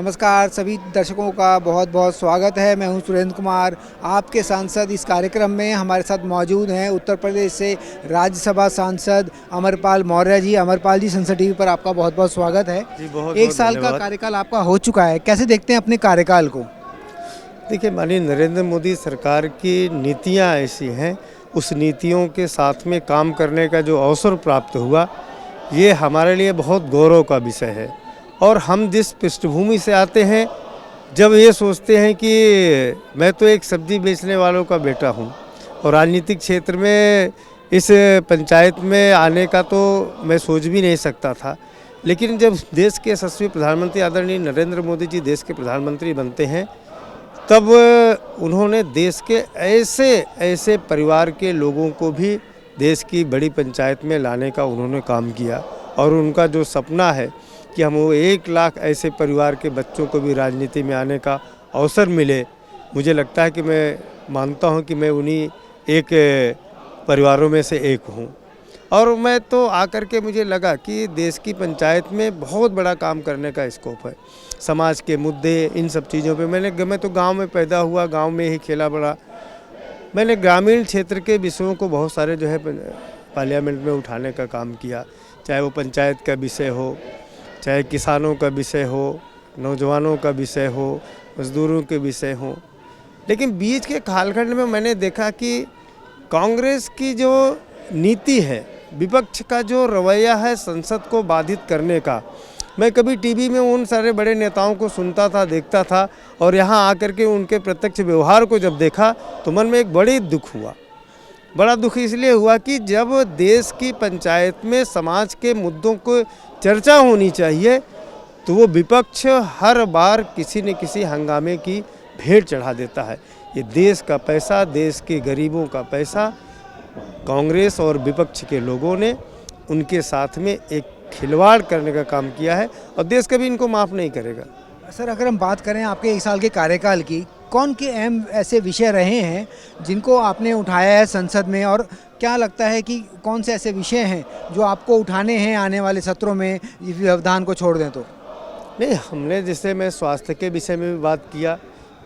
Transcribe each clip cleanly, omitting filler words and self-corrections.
नमस्कार सभी दर्शकों का बहुत बहुत स्वागत है। मैं हूं सुरेंद्र कुमार, आपके सांसद। इस कार्यक्रम में हमारे साथ मौजूद हैं उत्तर प्रदेश से राज्यसभा सांसद अमरपाल मौर्य जी। अमरपाल जी, संसद टीवी पर आपका बहुत बहुत स्वागत है। जी बहुत एक बहुत साल का धन्यवाद। कार्यकाल आपका हो चुका है, कैसे देखते हैं अपने कार्यकाल को? देखिए, माननीय नरेंद्र मोदी सरकार की नीतियां ऐसी हैं, उस नीतियों के साथ में काम करने का जो अवसर प्राप्त हुआ, ये हमारे लिए बहुत गौरव का विषय है। और हम जिस पृष्ठभूमि से आते हैं, जब ये सोचते हैं कि मैं तो एक सब्जी बेचने वालों का बेटा हूँ और राजनीतिक क्षेत्र में इस पंचायत में आने का तो मैं सोच भी नहीं सकता था, लेकिन जब देश के यशस्वी प्रधानमंत्री आदरणीय नरेंद्र मोदी जी देश के प्रधानमंत्री बनते हैं, तब उन्होंने देश के ऐसे ऐसे परिवार के लोगों को भी देश की बड़ी पंचायत में लाने का उन्होंने काम किया। और उनका जो सपना है कि हम वो 1 लाख ऐसे परिवार के बच्चों को भी राजनीति में आने का अवसर मिले, मुझे लगता है कि मैं मानता हूं कि मैं उन्हीं एक परिवारों में से एक हूं। और मैं तो आकर के मुझे लगा कि देश की पंचायत में बहुत बड़ा काम करने का स्कोप है। समाज के मुद्दे, इन सब चीज़ों पे मैं तो गांव में पैदा हुआ, गांव में ही खेला बड़ा। मैंने ग्रामीण क्षेत्र के विषयों को बहुत सारे जो है पार्लियामेंट में उठाने का काम किया, चाहे वो पंचायत का विषय हो, चाहे किसानों का विषय हो, नौजवानों का विषय हो, मजदूरों के विषय हो। लेकिन बीच के कालखंड में मैंने देखा कि कांग्रेस की जो नीति है, विपक्ष का जो रवैया है संसद को बाधित करने का, मैं कभी टीवी में उन सारे बड़े नेताओं को सुनता था, देखता था, और यहाँ आकर के उनके प्रत्यक्ष व्यवहार को जब देखा तो मन में एक बड़ी दुख हुआ। बड़ा दुख इसलिए हुआ कि जब देश की पंचायत में समाज के मुद्दों को चर्चा होनी चाहिए, तो वो विपक्ष हर बार किसी न किसी हंगामे की भेंट चढ़ा देता है। ये देश का पैसा, देश के गरीबों का पैसा, कांग्रेस और विपक्ष के लोगों ने उनके साथ में एक खिलवाड़ करने का काम किया है, और देश कभी इनको माफ़ नहीं करेगा। सर, अगर हम बात करें आपके 1 साल के कार्यकाल की, कौन के अहम ऐसे विषय रहे हैं जिनको आपने उठाया है संसद में, और क्या लगता है कि कौन से ऐसे विषय हैं जो आपको उठाने हैं आने वाले सत्रों में, इस व्यवधान को छोड़ दें तो? नहीं, हमने जैसे मैं स्वास्थ्य के विषय में भी बात किया,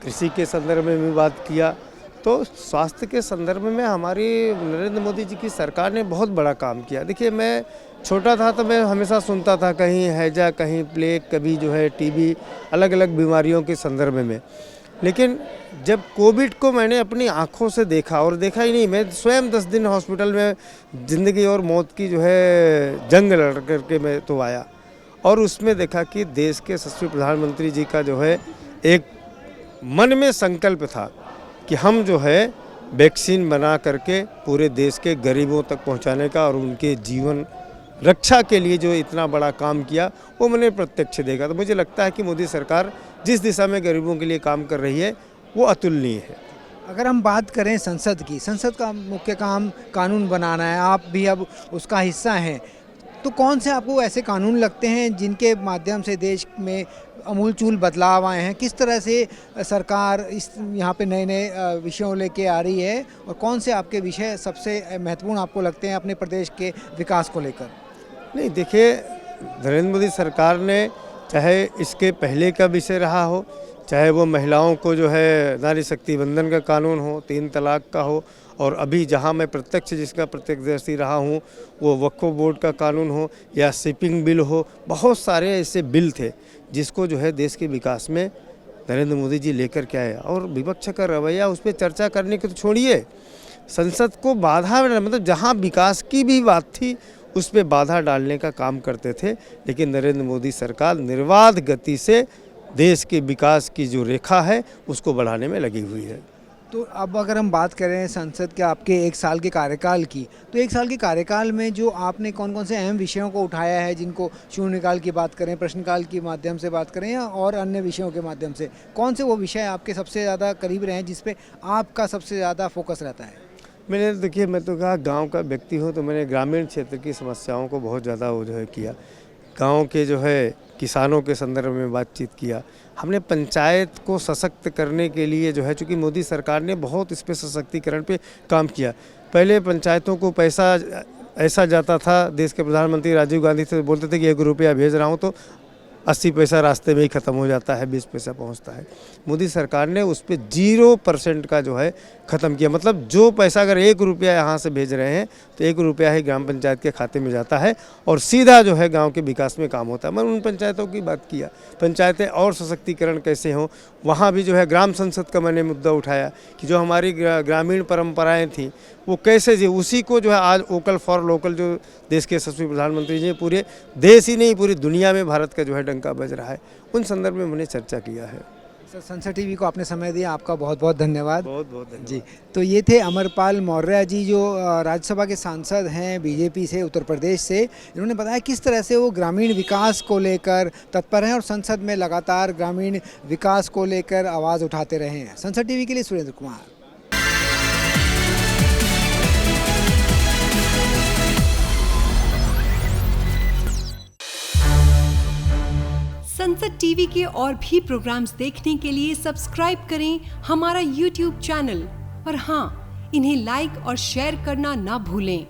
कृषि के संदर्भ में भी बात किया। तो स्वास्थ्य के संदर्भ में हमारी नरेंद्र मोदी जी की सरकार ने बहुत बड़ा काम किया। देखिए, मैं छोटा था तो मैं हमेशा सुनता था कहीं हैजा, कहीं प्लेग, कभी जो है टीबी, अलग अलग बीमारियों के संदर्भ में। लेकिन जब कोविड को मैंने अपनी आँखों से देखा, और देखा ही नहीं, मैं स्वयं 10 दिन हॉस्पिटल में ज़िंदगी और मौत की जो है जंग लड़ करके मैं तो आया, और उसमें देखा कि देश के यशस्वी प्रधानमंत्री जी का जो है एक मन में संकल्प था कि हम जो है वैक्सीन बना करके पूरे देश के गरीबों तक पहुंचाने का, और उनके जीवन रक्षा के लिए जो इतना बड़ा काम किया, वो मैंने प्रत्यक्ष देखा। तो मुझे लगता है कि मोदी सरकार जिस दिशा में गरीबों के लिए काम कर रही है, वो अतुलनीय है। अगर हम बात करें संसद की, संसद का मुख्य काम कानून बनाना है, आप भी अब उसका हिस्सा हैं, तो कौन से आपको ऐसे कानून लगते हैं जिनके माध्यम से देश में अमूलचूल बदलाव आए हैं? किस तरह से सरकार इस यहाँ पे नए नए विषयों लेके आ रही है, और कौन से आपके विषय सबसे महत्वपूर्ण आपको लगते हैं अपने प्रदेश के विकास को लेकर? नहीं, देखिए, नरेंद्र मोदी सरकार ने चाहे इसके पहले का विषय रहा हो, चाहे वो महिलाओं को जो है नारी शक्ति वंदन का कानून हो, 3 तलाक का हो, और अभी जहां मैं प्रत्यक्ष जिसका प्रत्यक्षदर्शी रहा हूं वो वक्फ बोर्ड का कानून हो, या शिपिंग बिल हो, बहुत सारे ऐसे बिल थे जिसको जो है देश के विकास में नरेंद्र मोदी जी लेकर के आए। और विपक्ष का रवैया, उस पर चर्चा करने को तो छोड़िए, संसद को बाधा, मतलब जहाँ विकास की भी बात थी उस पर बाधा डालने का काम करते थे। लेकिन नरेंद्र मोदी सरकार निर्बाध गति से देश के विकास की जो रेखा है उसको बढ़ाने में लगी हुई है। तो अब अगर हम बात करें संसद के आपके 1 साल के कार्यकाल की, तो 1 साल के कार्यकाल में जो आपने कौन कौन से अहम विषयों को उठाया है, जिनको शून्यकाल की बात करें, प्रश्नकाल के माध्यम से बात करें, या और अन्य विषयों के माध्यम से, कौन से वो विषय आपके सबसे ज़्यादा करीब रहे हैं, जिस पे आपका सबसे ज़्यादा फोकस रहता है? मैंने, देखिए, मैं तो कहा गांव का व्यक्ति हूं, तो मैंने ग्रामीण क्षेत्र की समस्याओं को बहुत ज़्यादा वो जो है किया। गांव के जो है किसानों के संदर्भ में बातचीत किया। हमने पंचायत को सशक्त करने के लिए जो है, चूँकि मोदी सरकार ने बहुत इस पे सशक्तिकरण पे काम किया। पहले पंचायतों को पैसा ऐसा जाता था, देश के प्रधानमंत्री राजीव गांधी से बोलते थे कि 1 रुपया भेज रहा हूँ तो 80 पैसा रास्ते में ही ख़त्म हो जाता है, 20 पैसा पहुंचता है। मोदी सरकार ने उस पर 0% का जो है ख़त्म किया। मतलब जो पैसा अगर 1 रुपया यहाँ से भेज रहे हैं तो 1 रुपया ही ग्राम पंचायत के खाते में जाता है और सीधा जो है गांव के विकास में काम होता है। मैंने उन पंचायतों की बात किया, पंचायतें और सशक्तिकरण कैसे हों, वहाँ भी जो है ग्राम संसद का मैंने मुद्दा उठाया कि जो हमारी ग्रामीण परंपराएँ थीं वो कैसे जी, उसी को जो है आज वोकल फॉर लोकल जो देश के यशस्वी प्रधानमंत्री जी पूरे देश ही नहीं पूरी दुनिया में भारत का जो है डंका बज रहा है, उन संदर्भ में मैंने चर्चा किया है। सर, संसद टीवी को आपने समय दिया, आपका बहुत बहुत धन्यवाद। बहुत बहुत धन्यवाद जी। तो ये थे अमरपाल मौर्य जी, जो राज्यसभा के सांसद हैं बीजेपी से, उत्तर प्रदेश से। इन्होंने बताया किस तरह से वो ग्रामीण विकास को लेकर तत्पर हैं और संसद में लगातार ग्रामीण विकास को लेकर आवाज़ उठाते रहे हैं। संसद टीवी के लिए सुरेंद्र कुमार। संसद टीवी के और भी प्रोग्राम्स देखने के लिए सब्सक्राइब करें हमारा YouTube चैनल और हाँ, इन्हें लाइक और शेयर करना ना भूलें।